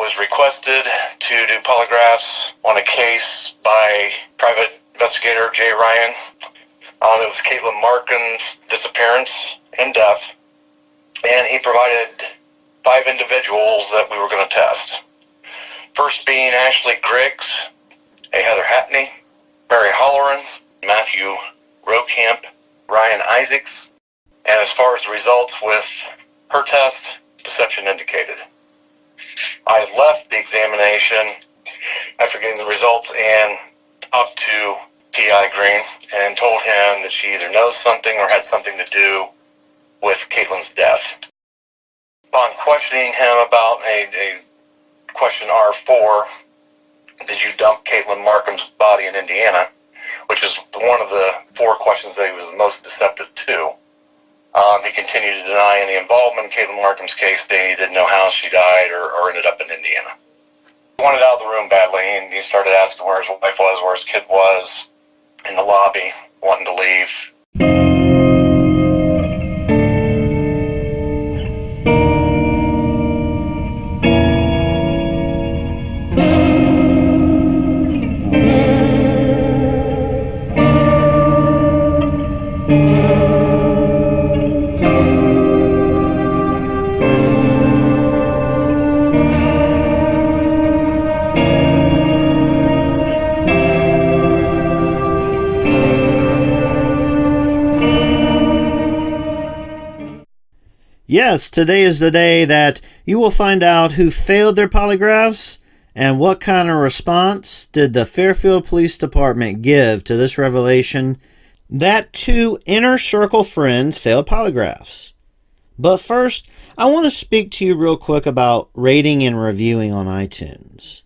was requested to do polygraphs on a case by Private Investigator J. Ryan. It was Katelyn Markham's disappearance and death, and he provided 5 individuals that we were going to test. First being Ashley Griggs, a Heather Hatney, Mary Holloran, Matthew Rokamp, Ryan Isaacs, and as far as results with her test, deception indicated. I left the examination after getting the results and talked to P.I. Green and told him that she either knows something or had something to do with Katelyn's death. Upon questioning him about a question R4, did you dump Katelyn Markham's body in Indiana, which is one of the 4 questions that he was most deceptive to. He continued to deny any involvement in Katelyn Markham's case, stating he didn't know how she died or ended up in Indiana. He wanted out of the room badly, and he started asking where his wife was, where his kid was, in the lobby, wanting to leave. Yes, today is the day that you will find out who failed their polygraphs and what kind of response did the Fairfield Police Department give to this revelation that 2 inner circle friends failed polygraphs. But first, I want to speak to you real quick about rating and reviewing on iTunes.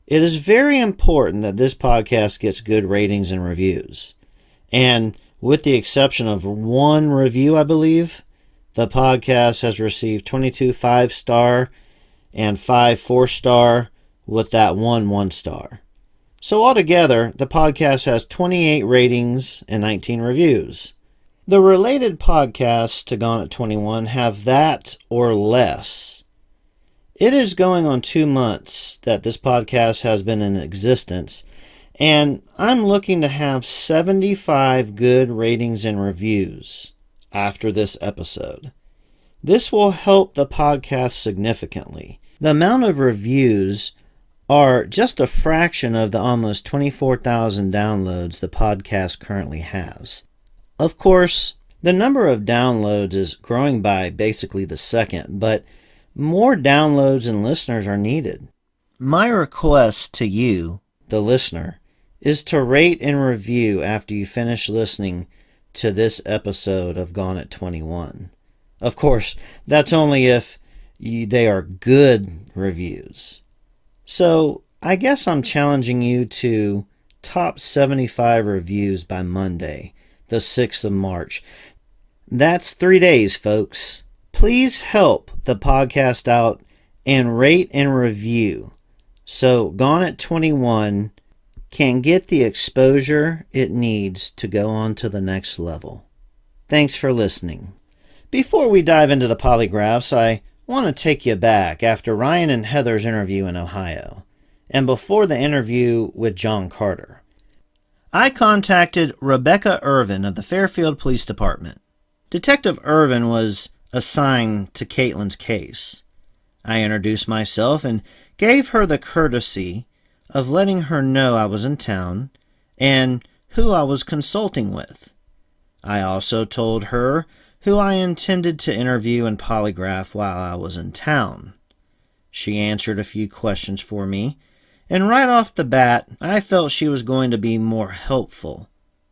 It is very important that this podcast gets good ratings and reviews. And with the exception of 1 review, I believe, the podcast has received 22 5-star and 5 4-star with that 1 1-star. So altogether, the podcast has 28 ratings and 19 reviews. The related podcasts to Gone at 21 have that or less. It is going on 2 months that this podcast has been in existence, and I'm looking to have 75 good ratings and reviews after this episode. This will help the podcast significantly. The amount of reviews are just a fraction of the almost 24,000 downloads the podcast currently has. Of course, the number of downloads is growing by basically the second, but more downloads and listeners are needed. My request to you, the listener, is to rate and review after you finish listening to this episode of Gone at 21. Of course, that's only if they are good reviews. So, I guess I'm challenging you to top 75 reviews by Monday, the 6th of March. That's 3 days, folks. Please help the podcast out and rate and review so Gone at 21 can get the exposure it needs to go on to the next level. Thanks for listening. Before we dive into the polygraphs, I want to take you back after Ryan and Heather's interview in Ohio, and before the interview with John Carter. I contacted Rebecca Irvin of the Fairfield Police Department. Detective Irvin was assigned to Katelyn's case. I introduced myself and gave her the courtesy of letting her know I was in town and who I was consulting with. I also told her who I intended to interview and polygraph while I was in town. She answered a few questions for me, and right off the bat, I felt she was going to be more helpful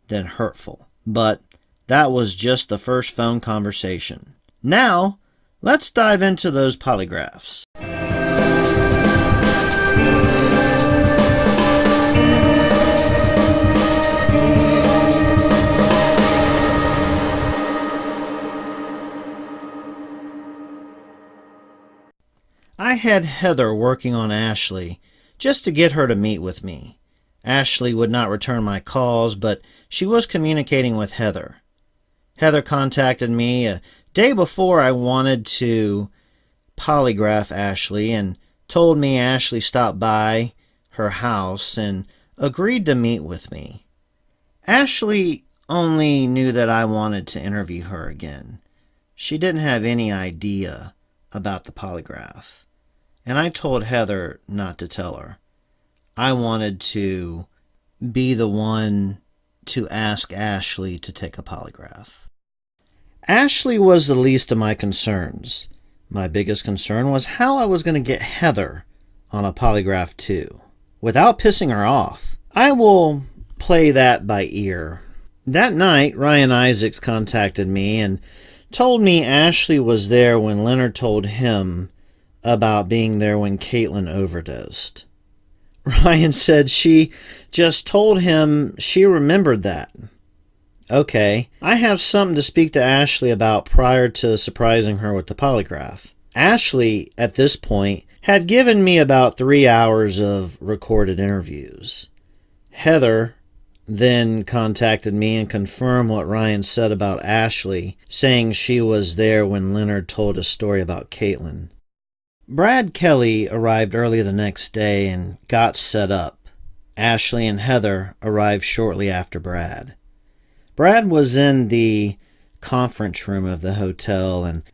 than hurtful. But that was just the first phone conversation. Now, let's dive into those polygraphs. I had Heather working on Ashley just to get her to meet with me. Ashley would not return my calls, but she was communicating with Heather. Heather contacted me a day before I wanted to polygraph Ashley and told me Ashley stopped by her house and agreed to meet with me. Ashley only knew that I wanted to interview her again. She didn't have any idea about the polygraph, and I told Heather not to tell her. I wanted to be the one to ask Ashley to take a polygraph. Ashley was the least of my concerns. My biggest concern was how I was going to get Heather on a polygraph too, without pissing her off. I will play that by ear. That night, Ryan Isaacs contacted me and told me Ashley was there when Leonard told him about being there when Katelyn overdosed. Ryan said she just told him she remembered that. Okay, I have something to speak to Ashley about prior to surprising her with the polygraph. Ashley, at this point, had given me about 3 hours of recorded interviews. Heather then contacted me and confirmed what Ryan said about Ashley, saying she was there when Leonard told a story about Katelyn. Brad Kelly arrived early the next day and got set up. Ashley and Heather arrived shortly after Brad. Brad was in the conference room of the hotel, and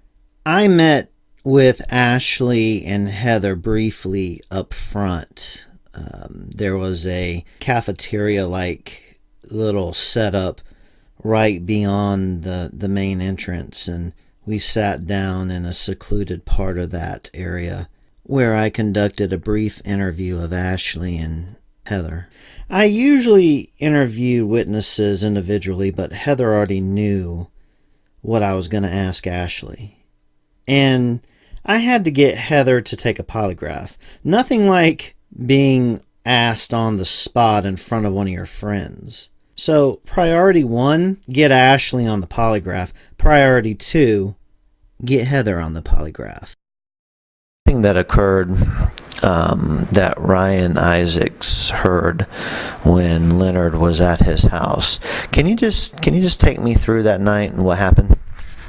I met with Ashley and Heather briefly up front. There was a cafeteria-like little setup right beyond the main entrance, and we sat down in a secluded part of that area where I conducted a brief interview of Ashley and Heather. I usually interview witnesses individually, but Heather already knew what I was going to ask Ashley. And I had to get Heather to take a polygraph. Nothing like being asked on the spot in front of one of your friends. So, priority 1, get Ashley on the polygraph. Priority 2, get Heather on the polygraph. Thing that occurred that Ryan Isaacs heard when Leonard was at his house. Can you just take me through that night and what happened?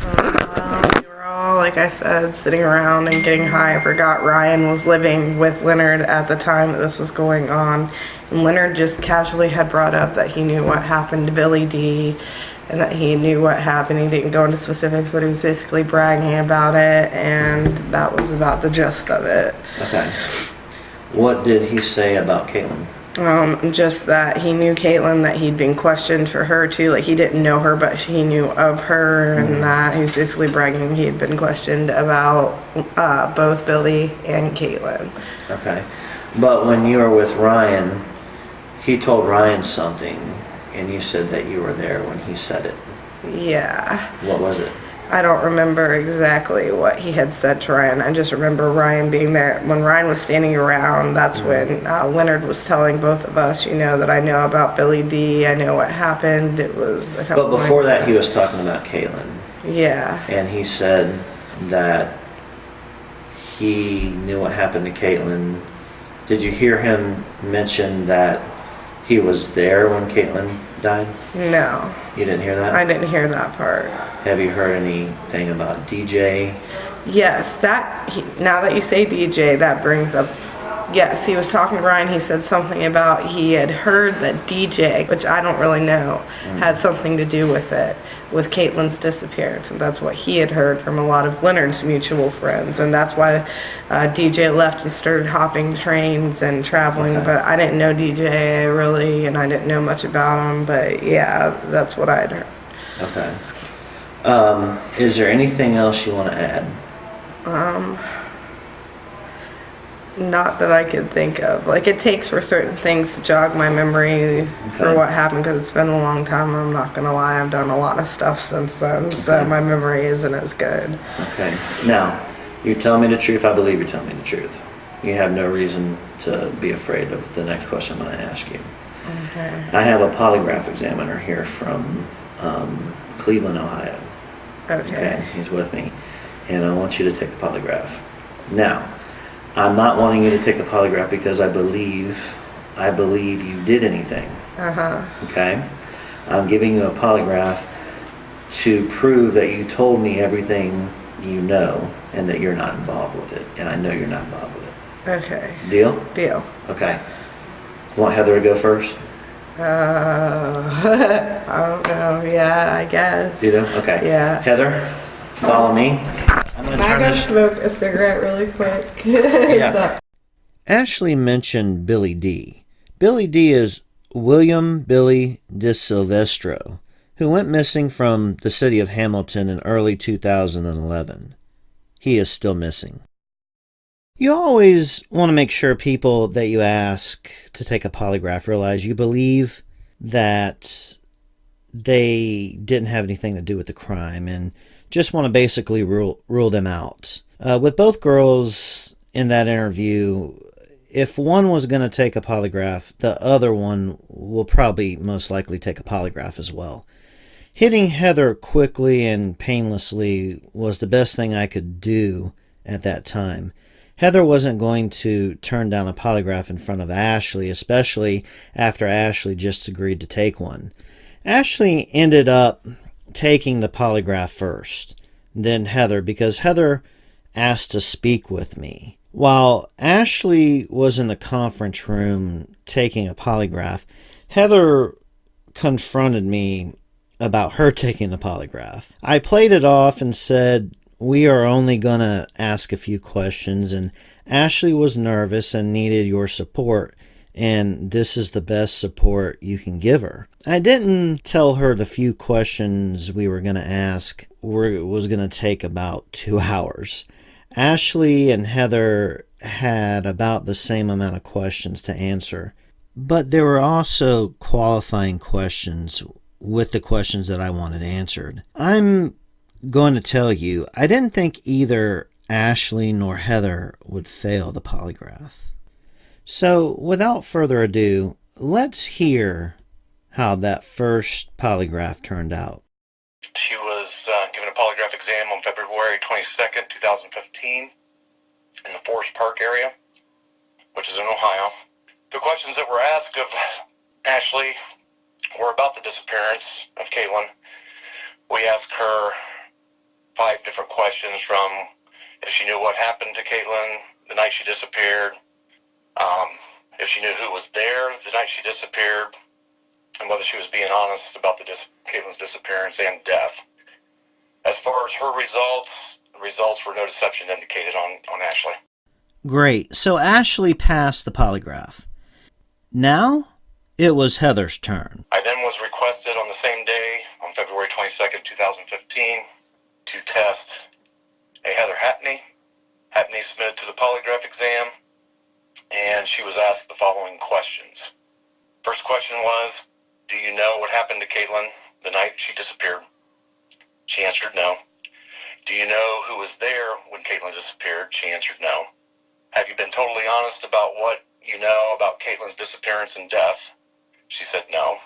We were all, like I said, sitting around and getting high. I forgot Ryan was living with Leonard at the time that this was going on. And Leonard just casually had brought up that he knew what happened to Billy D. and that he knew what happened. He didn't go into specifics, but he was basically bragging about it, and that was about the gist of it. Okay. What did he say about Katelyn? Just that he knew Katelyn, that he'd been questioned for her too. Like, he didn't know her, but he knew of her, and that he was basically bragging he had been questioned about both Billy and Katelyn. Okay. But when you were with Ryan, he told Ryan something, and you said that you were there when he said it. Yeah. What was it? I don't remember exactly what he had said to Ryan. I just remember Ryan being there. When Ryan was standing around, that's when Leonard was telling both of us, that I know about Billy D. I know what happened. It was a couple. But before that, he was talking about Katelyn. Yeah. And he said that he knew what happened to Katelyn. Did you hear him mention that he was there when Katelyn died? No. You didn't hear that? I didn't hear that part. Have you heard anything about DJ? Yes, now that you say DJ, that brings up, yes, he was talking to Ryan. He said something about he had heard that DJ, which I don't really know, had something to do with it, with Katelyn's disappearance. And that's what he had heard from a lot of Leonard's mutual friends. And that's why DJ left and started hopping trains and traveling. Okay. But I didn't know DJ really, and I didn't know much about him. But yeah, that's what I'd heard. Okay. Is there anything else you want to add? Not that I could think of. Like, it takes for certain things to jog my memory for what happened, because it's been a long time. I'm not going to lie. I've done a lot of stuff since then, so my memory isn't as good. Okay. Now, you tell me the truth. I believe you tell me the truth. You have no reason to be afraid of the next question I'm going to ask you. Okay. I have a polygraph examiner here from Cleveland, Ohio. Okay. He's with me. And I want you to take a polygraph. Now, I'm not wanting you to take a polygraph because I believe you did anything. Okay? I'm giving you a polygraph to prove that you told me everything you know and that you're not involved with it. And I know you're not involved with it. Okay. Deal? Deal. Okay. Want Heather to go first? I don't know. Yeah, I guess. You do? Okay. Yeah. Heather, follow me. I'm going to I turn go this... smoke a cigarette really quick. Yeah. Ashley mentioned Billy D. Billy D is William Billy DiSilvestro, who went missing from the city of Hamilton in early 2011. He is still missing. You always want to make sure people that you ask to take a polygraph realize you believe that they didn't have anything to do with the crime and just want to basically rule them out. With both girls in that interview, if one was going to take a polygraph, the other one will probably most likely take a polygraph as well. Hitting Heather quickly and painlessly was the best thing I could do at that time. Heather wasn't going to turn down a polygraph in front of Ashley, especially after Ashley just agreed to take one. Ashley ended up taking the polygraph first, then Heather, because Heather asked to speak with me. While Ashley was in the conference room taking a polygraph, Heather confronted me about her taking the polygraph. I played it off and said, "We are only gonna ask a few questions, and Ashley was nervous and needed your support, and this is the best support you can give her." I didn't tell her the few questions we were gonna ask was gonna take about 2 hours. Ashley and Heather had about the same amount of questions to answer, but there were also qualifying questions with the questions that I wanted answered. I'm going to tell you, I didn't think either Ashley nor Heather would fail the polygraph. So, without further ado, let's hear how that first polygraph turned out. She was given a polygraph exam on February 22nd, 2015 in the Forest Park area, which is in Ohio. The questions that were asked of Ashley were about the disappearance of Katelyn. We asked her 5 different questions, from if she knew what happened to Katelyn the night she disappeared, if she knew who was there the night she disappeared, and whether she was being honest about Katelyn's disappearance and death. As far as her results, the results were no deception indicated on Ashley. Great. So Ashley passed the polygraph. Now it was Heather's turn. I then was requested on the same day, on February 22nd, 2015, to test a Heather Hatney. Hatney submitted to the polygraph exam, and she was asked the following questions. First question was, do you know what happened to Katelyn the night she disappeared? She answered no. Do you know who was there when Katelyn disappeared? She answered no. Have you been totally honest about what you know about Katelyn's disappearance and death? She said no.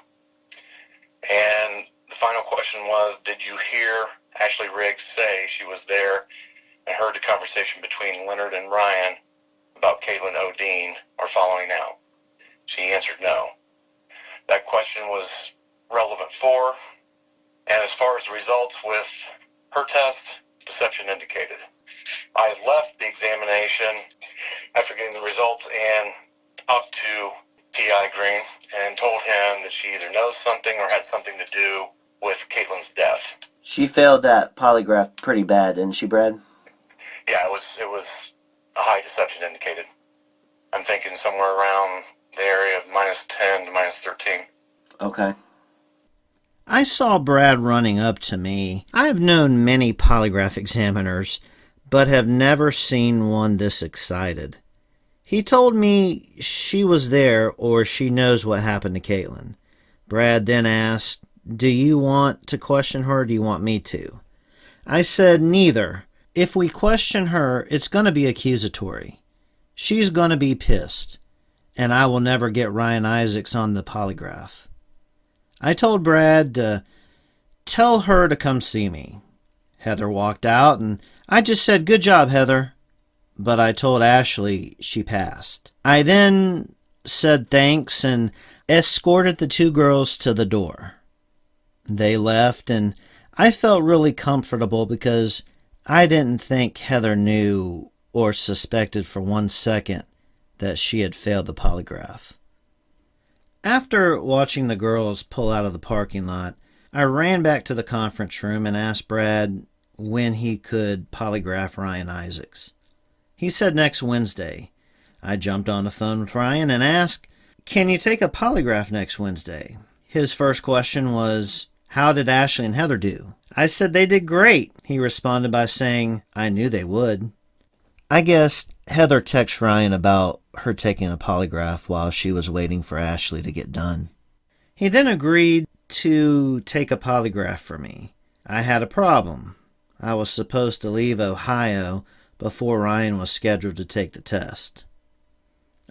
And the final question was, did you hear Ashley Riggs say she was there and heard the conversation between Leonard and Ryan about Katelyn O'Dean or following out? She answered no. That question was relevant for, and as far as results with her test, deception indicated. I left the examination after getting the results and talked to P.I. Green and told him that she either knows something or had something to do with Katelyn's death. She failed that polygraph pretty bad, didn't she, Brad? Yeah, it was a high deception indicated. I'm thinking somewhere around the area of -10 to -13. Okay. I saw Brad running up to me. I have known many polygraph examiners, but have never seen one this excited. He told me she was there or she knows what happened to Katelyn. Brad then asked, "Do you want to question her or do you want me to?" I said, "Neither. If we question her, it's going to be accusatory. She's going to be pissed, and I will never get Ryan Isaacs on the polygraph." I told Brad to tell her to come see me. Heather walked out, and I just said, "Good job, Heather." But I told Ashley she passed. I then said thanks and escorted the 2 girls to the door. They left, and I felt really comfortable because I didn't think Heather knew or suspected for 1 second that she had failed the polygraph. After watching the girls pull out of the parking lot, I ran back to the conference room and asked Brad when he could polygraph Ryan Isaacs. He said next Wednesday. I jumped on the phone with Ryan and asked, "Can you take a polygraph next Wednesday?" His first question was, "How did Ashley and Heather do?" I said they did great. He responded by saying, "I knew they would." I guess Heather texted Ryan about her taking a polygraph while she was waiting for Ashley to get done. He then agreed to take a polygraph for me. I had a problem. I was supposed to leave Ohio before Ryan was scheduled to take the test.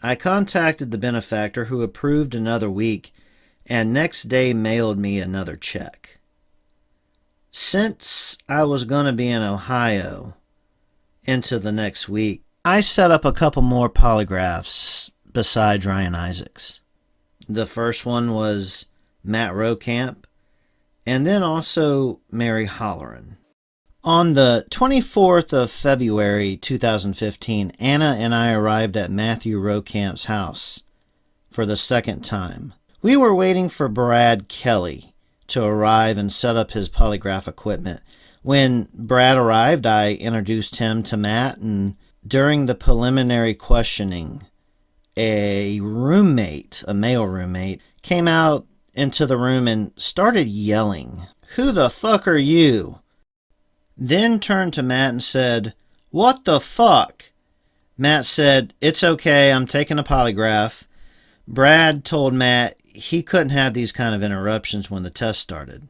I contacted the benefactor, who approved another week and next day mailed me another check. Since I was going to be in Ohio into the next week, I set up a couple more polygraphs besides Ryan Isaacs. The first one was Matt Rokamp, and then also Mary Holloran. On the 24th of February 2015, Anna and I arrived at Matthew Rokamp's house for the second time. We were waiting for Brad Kelly to arrive and set up his polygraph equipment. When Brad arrived, I introduced him to Matt, and during the preliminary questioning, a male roommate, came out into the room and started yelling, "Who the fuck are you?" Then turned to Matt and said, "What the fuck?" Matt said, "It's okay, I'm taking a polygraph." Brad told Matt he couldn't have these kind of interruptions when the test started.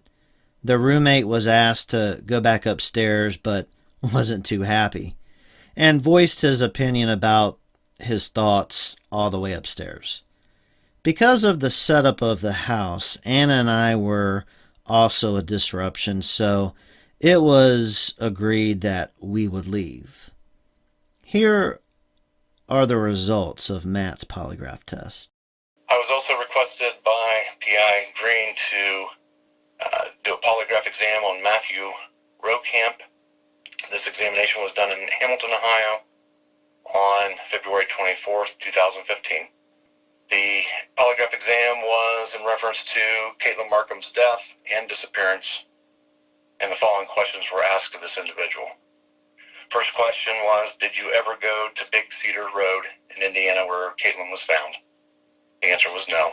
The roommate was asked to go back upstairs, but wasn't too happy, and voiced his opinion about his thoughts all the way upstairs. Because of the setup of the house, Anna and I were also a disruption, so it was agreed that we would leave. Here are the results of Matt's polygraph test. I was also requested by PI Green to do a polygraph exam on Matthew Rokamp. This examination was done in Hamilton, Ohio on February 24th, 2015. The polygraph exam was in reference to Katelyn Markham's death and disappearance, and the following questions were asked of this individual. First question was, did you ever go to Big Cedar Road in Indiana where Katelyn was found? The answer was no.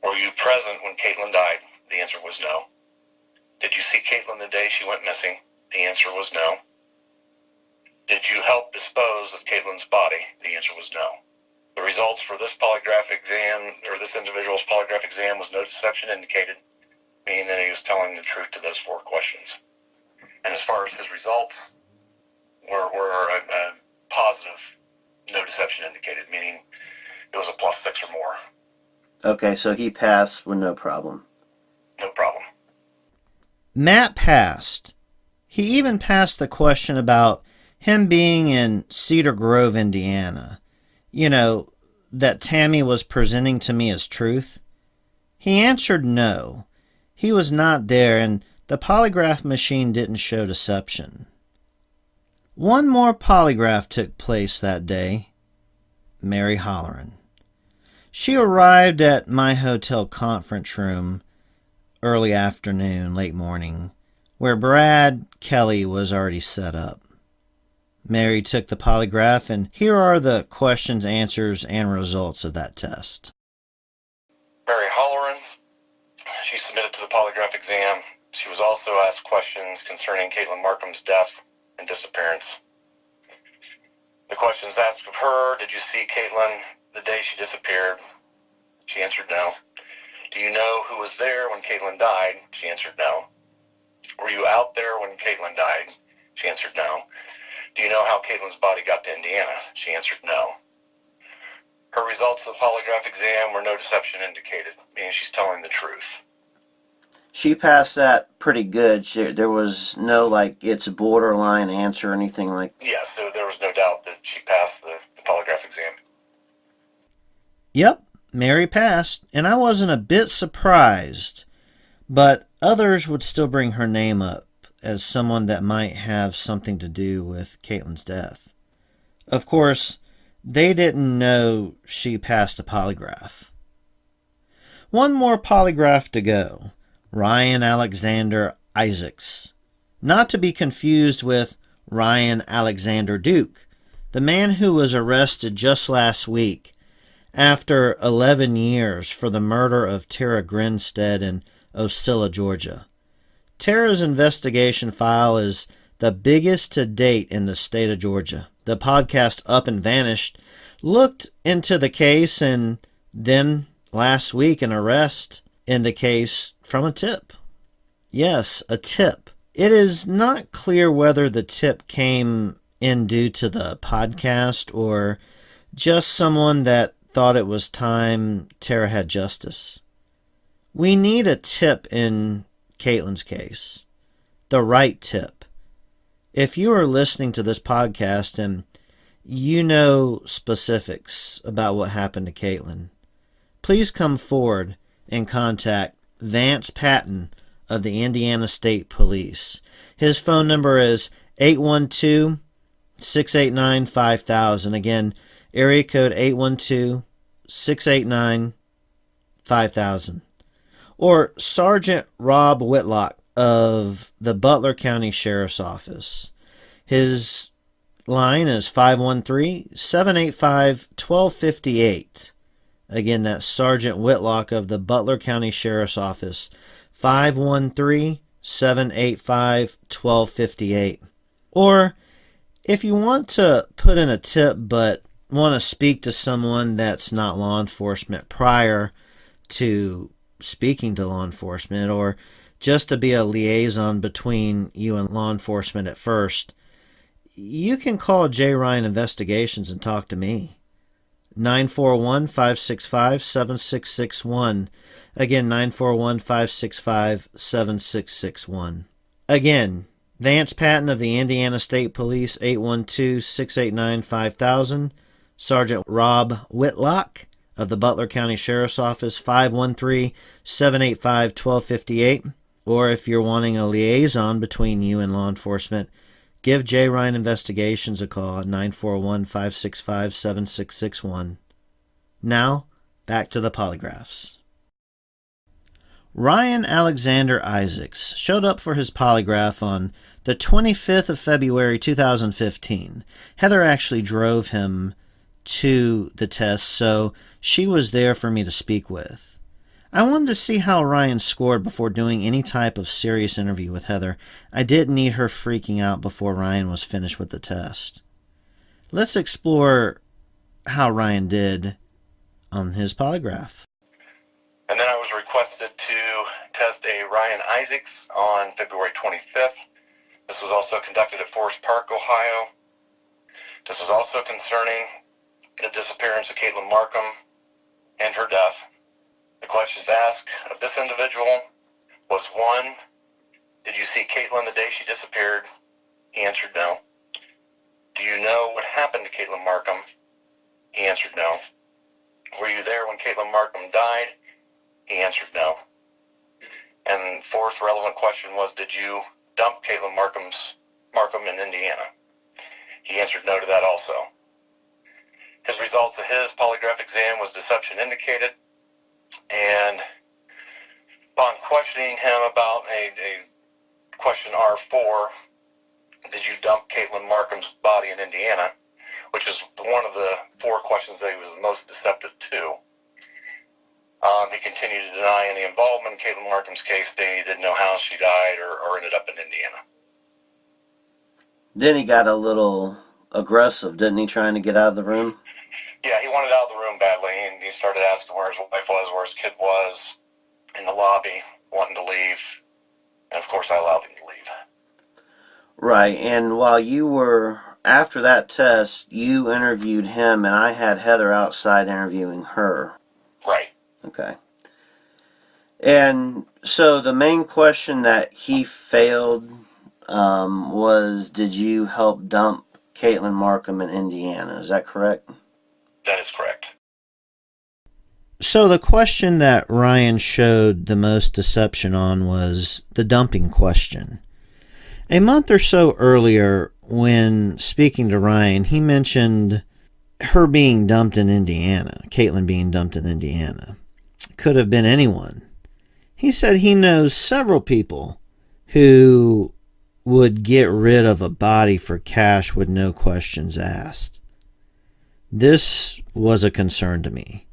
Were you present when Katelyn died? The answer was no. Did you see Katelyn the day she went missing? The answer was no. Did you help dispose of Katelyn's body? The answer was no. The results for this polygraph exam, or this individual's polygraph exam, was no deception indicated, meaning that he was telling the truth to those 4 questions. And as far as his results were a positive, no deception indicated, meaning it was a +6 or more. Okay, so he passed with no problem. No problem. Matt passed. He even passed the question about him being in Cedar Grove, Indiana. You know, that Tammy was presenting to me as truth. He answered no. He was not there, and the polygraph machine didn't show deception. One more polygraph took place that day. Mary Holloran. She arrived at my hotel conference room early afternoon, late morning, where Brad Kelly was already set up. Mary took the polygraph, and here are the questions, answers, and results of that test. Mary Holloran, she submitted to the polygraph exam. She was also asked questions concerning Katelyn Markham's death and disappearance. The questions asked of her, did you see Katelyn the day she disappeared? She answered no. Do you know who was there when Katelyn died? She answered no. Were you out there when Katelyn died? She answered no. Do you know how Katelyn's body got to Indiana? She answered no. Her results of the polygraph exam were no deception indicated, meaning she's telling the truth. She passed that pretty good. There was no, it's a borderline answer or anything like that. Yes, so there was no doubt that she passed the polygraph exam. Yep, Mary passed, and I wasn't a bit surprised, but others would still bring her name up as someone that might have something to do with Katelyn's death. Of course, they didn't know she passed a polygraph. One more polygraph to go. Ryan Alexander Isaacs. Not to be confused with Ryan Alexander Duke, the man who was arrested just last week after 11 years for the murder of Tara Grinstead in Ocilla, Georgia. Tara's investigation file is the biggest to date in the state of Georgia. The podcast Up and Vanished looked into the case, and then last week an arrest in the case from a tip. Yes, a tip. It is not clear whether the tip came in due to the podcast or just someone that thought it was time Tara had justice. We need a tip in Katelyn's case. The right tip. If you are listening to this podcast and you know specifics about what happened to Katelyn, please come forward and contact Vance Patton of the Indiana State Police. His phone number is 812-689-5000. Again, area code 812-689-5000. Or Sergeant Rob Whitlock of the Butler County Sheriff's Office. His line is 513-785-1258. Again, that's Sergeant Whitlock of the Butler County Sheriff's Office, 513-785-1258. Or if you want to put in a tip but want to speak to someone that's not law enforcement prior to speaking to law enforcement, or just to be a liaison between you and law enforcement at first, you can call J. Ryan Investigations and talk to me. 941-565-7661. Again, 941-565-7661. Again, Vance Patton of the Indiana State Police, 812-689-5000. Sergeant Rob Whitlock of the Butler County Sheriff's Office, 513-785-1258. Or if you're wanting a liaison between you and law enforcement, give J. Ryan Investigations a call at 941-565-7661. Now, back to the polygraphs. Ryan Alexander Isaacs showed up for his polygraph on the 25th of February 2015. Heather actually drove him to the test, so she was there for me to speak with. I wanted to see how Ryan scored before doing any type of serious interview with Heather. I didn't need her freaking out before Ryan was finished with the test. Let's explore how Ryan did on his polygraph. And then I was requested to test a Ryan Isaacs on February 25th. This was also conducted at Forest Park, Ohio. This was also concerning the disappearance of Katelyn Markham and her death. The questions asked of this individual was 1, did you see Katelyn the day she disappeared? He answered no. Do you know what happened to Katelyn Markham? He answered no. Were you there when Katelyn Markham died? He answered no. And fourth relevant question was, did you dump Katelyn Markham in Indiana? He answered no to that also. His results of his polygraph exam was deception indicated, and upon questioning him about a question R4, did you dump Katelyn Markham's body in Indiana, which is one of the 4 questions that he was most deceptive to. He continued to deny any involvement in Katelyn Markham's case, stating he didn't know how she died or ended up in Indiana. Then he got a little aggressive, didn't he, trying to get out of the room? Yeah, he wanted out of the room badly, and he started asking where his wife was, where his kid was, in the lobby, wanting to leave. And, of course, I allowed him to leave. Right, and while you were, after that test, you interviewed him, and I had Heather outside interviewing her. Right. Okay. And so the main question that he failed was, did you help dump Katelyn Markham in Indiana? Is that correct? That is correct. So the question that Ryan showed the most deception on was the dumping question. A month or so earlier, when speaking to Ryan, he mentioned her being dumped in Indiana, Katelyn being dumped in Indiana. Could have been anyone. He said he knows several people who would get rid of a body for cash with no questions asked. This was a concern to me.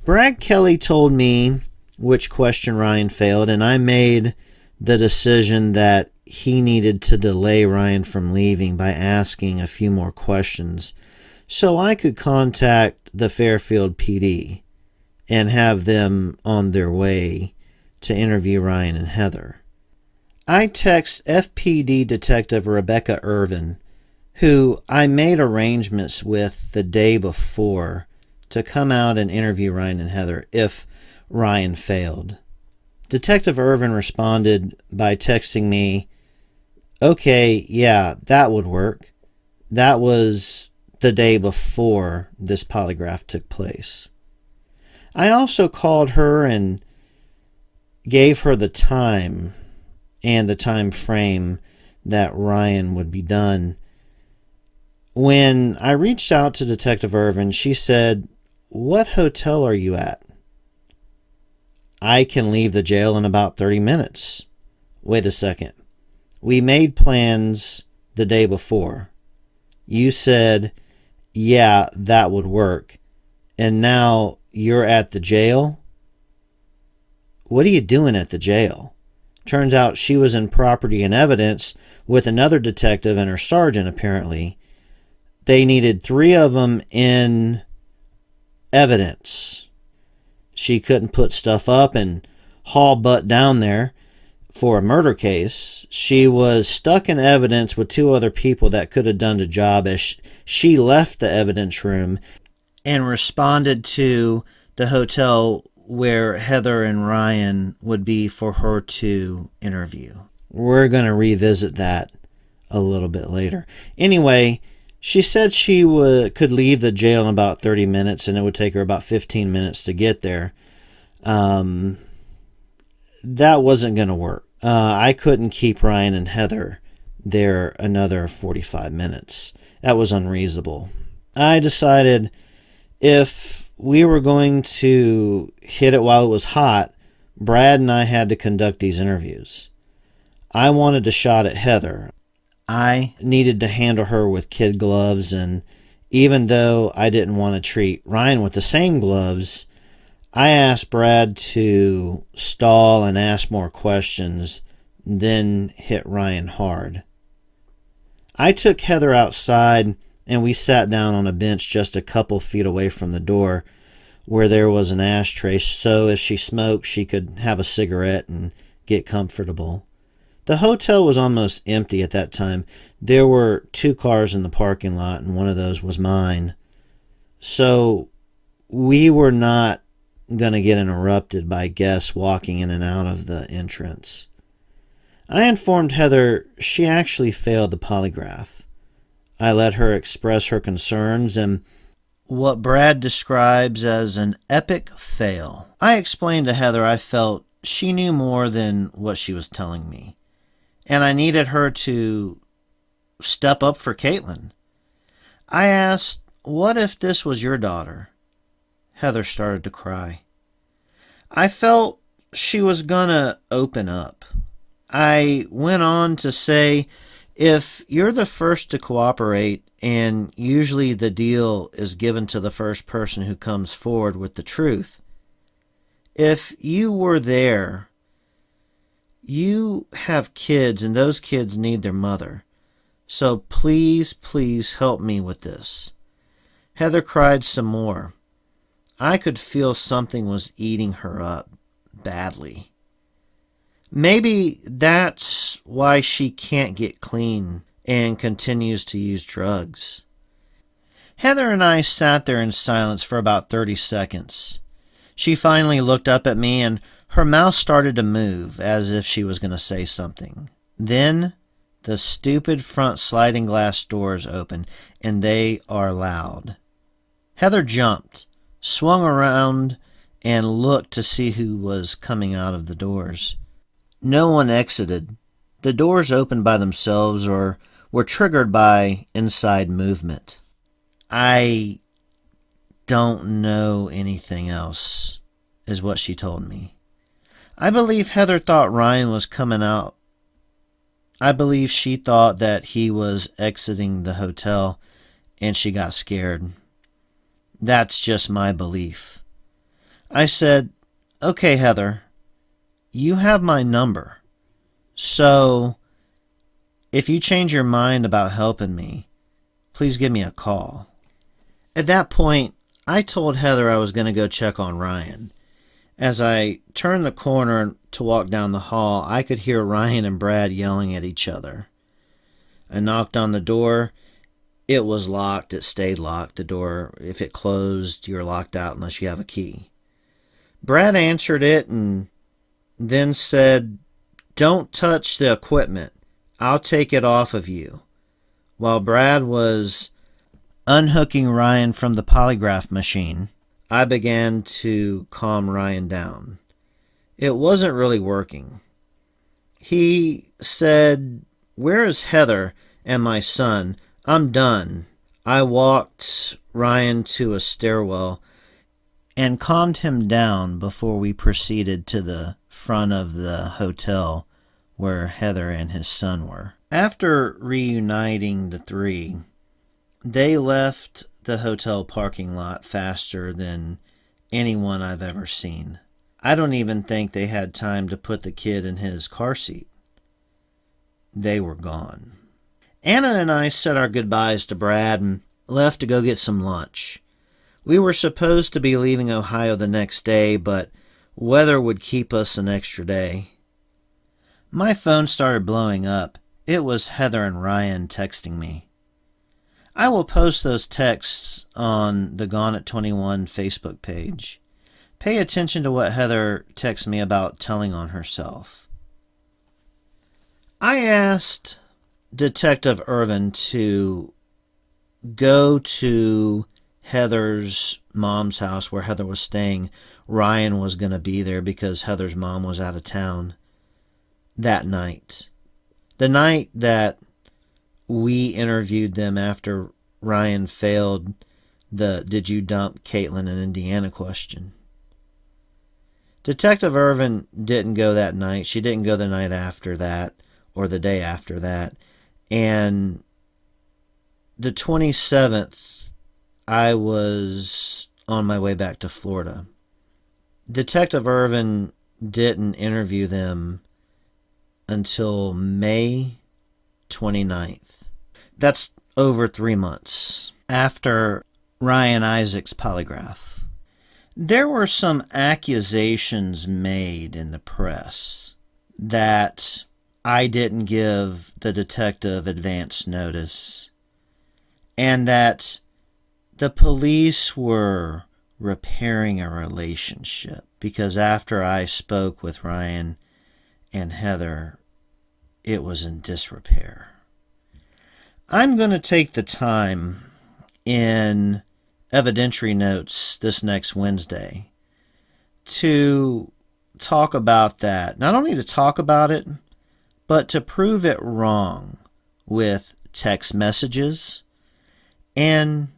Brad Kelly told me which question Ryan failed, and I made the decision that he needed to delay Ryan from leaving by asking a few more questions so I could contact the Fairfield PD and have them on their way to interview Ryan and Heather. I text FPD Detective Rebecca Irvin, who I made arrangements with the day before to come out and interview Ryan and Heather if Ryan failed. Detective Irvin responded by texting me, "Okay, yeah, that would work." That was the day before this polygraph took place. I also called her and gave her the time and the time frame that Ryan would be done. When I reached out to Detective Irvin, she said, "What hotel are you at?" "I can leave the jail in about 30 minutes. "Wait a second. We made plans the day before. You said, yeah, that would work. And now you're at the jail? What are you doing at the jail?" Turns out she was in property and evidence with another detective and her sergeant, apparently. They needed 3 of them in evidence. She couldn't put stuff up and haul butt down there for a murder case. She was stuck in evidence with 2 other people that could have done the job as she left the evidence room and responded to the hotel where Heather and Ryan would be for her to interview. We're going to revisit that a little bit later. Anyway, she said she could leave the jail in about 30 minutes and it would take her about 15 minutes to get there. That wasn't going to work. I couldn't keep Ryan and Heather there another 45 minutes. That was unreasonable. I decided if we were going to hit it while it was hot, Brad and I had to conduct these interviews. I wanted a shot at Heather. I needed to handle her with kid gloves, and even though I didn't want to treat Ryan with the same gloves, I asked Brad to stall and ask more questions, then hit Ryan hard. I took Heather outside and we sat down on a bench just a couple feet away from the door where there was an ashtray so if she smoked she could have a cigarette and get comfortable. The hotel was almost empty at that time. There were 2 cars in the parking lot and one of those was mine. So we were not going to get interrupted by guests walking in and out of the entrance. I informed Heather she actually failed the polygraph. I let her express her concerns and what Brad describes as an epic fail. I explained to Heather I felt she knew more than what she was telling me, and I needed her to step up for Katelyn. I asked, "What if this was your daughter?" Heather started to cry. I felt she was gonna open up. I went on to say, if you're the first to cooperate, and usually the deal is given to the first person who comes forward with the truth, if you were there, you have kids and those kids need their mother. So please, please help me with this. Heather cried some more. I could feel something was eating her up badly. Maybe that's why she can't get clean and continues to use drugs. Heather and I sat there in silence for about 30 seconds. She finally looked up at me and her mouth started to move as if she was going to say something. Then the stupid front sliding glass doors open, and they are loud. Heather jumped, swung around, and looked to see who was coming out of the doors. No one exited. the doors opened by themselves or were triggered by inside movement. I don't know anything else, is what she told me. I believe Heather thought Ryan was coming out. I believe she thought that he was exiting the hotel and she got scared. That's just my belief. I said, "Okay, Heather, you have my number. So if you change your mind about helping me, please give me a call." At that point, I told Heather I was going to go check on Ryan. As I turned the corner to walk down the hall, I could hear Ryan and Brad yelling at each other. I knocked on the door. It was locked. It stayed locked. The door, if it closed, you're locked out unless you have a key. Brad answered it and then said, "Don't touch the equipment. I'll take it off of you." While Brad was unhooking Ryan from the polygraph machine, I began to calm Ryan down. It wasn't really working. He said, "Where is Heather and my son? I'm done." I walked Ryan to a stairwell and calmed him down before we proceeded to the front of the hotel where Heather and his son were. After reuniting the three, they left the hotel parking lot faster than anyone I've ever seen. I don't even think they had time to put the kid in his car seat. They were gone. Anna and I said our goodbyes to Brad and left to go get some lunch. We were supposed to be leaving Ohio the next day, but weather would keep us an extra day. My phone started blowing up. It was Heather and Ryan texting me. I will post those texts on the Gone at 21 Facebook page. Pay attention to what Heather texts me about telling on herself. I asked Detective Irvin to go to Heather's mom's house where Heather was staying. Ryan was going to be there because Heather's mom was out of town that night. The night that we interviewed them after Ryan failed the "did you dump Katelyn in Indiana" question. Detective Irvin didn't go that night. She didn't go the night after that or the day after that. And the 27th, I was on my way back to Florida. Detective Irvin didn't interview them until May 29th. That's over 3 months after Ryan Isaac's polygraph. There were some accusations made in the press that I didn't give the detective advance notice and that the police were repairing a relationship because after I spoke with Ryan and Heather, it was in disrepair. I'm going to take the time in evidentiary notes this next Wednesday to talk about that. Not only to talk about it, but to prove it wrong with text messages and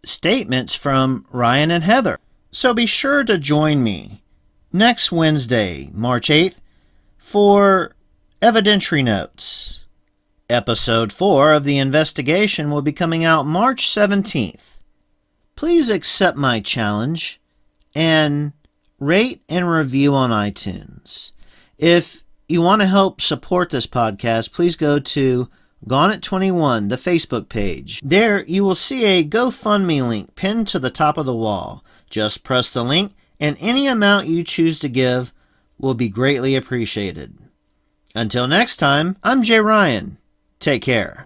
statements from Ryan and Heather. So be sure to join me next Wednesday, March 8th, for evidentiary notes. Episode 4 of the investigation will be coming out March 17th. Please accept my challenge and rate and review on iTunes. If you want to help support this podcast, please go to Gone at 21, the Facebook page. There you will see a GoFundMe link pinned to the top of the wall. Just press the link and any amount you choose to give will be greatly appreciated. Until next time, I'm Jay Ryan. Take care.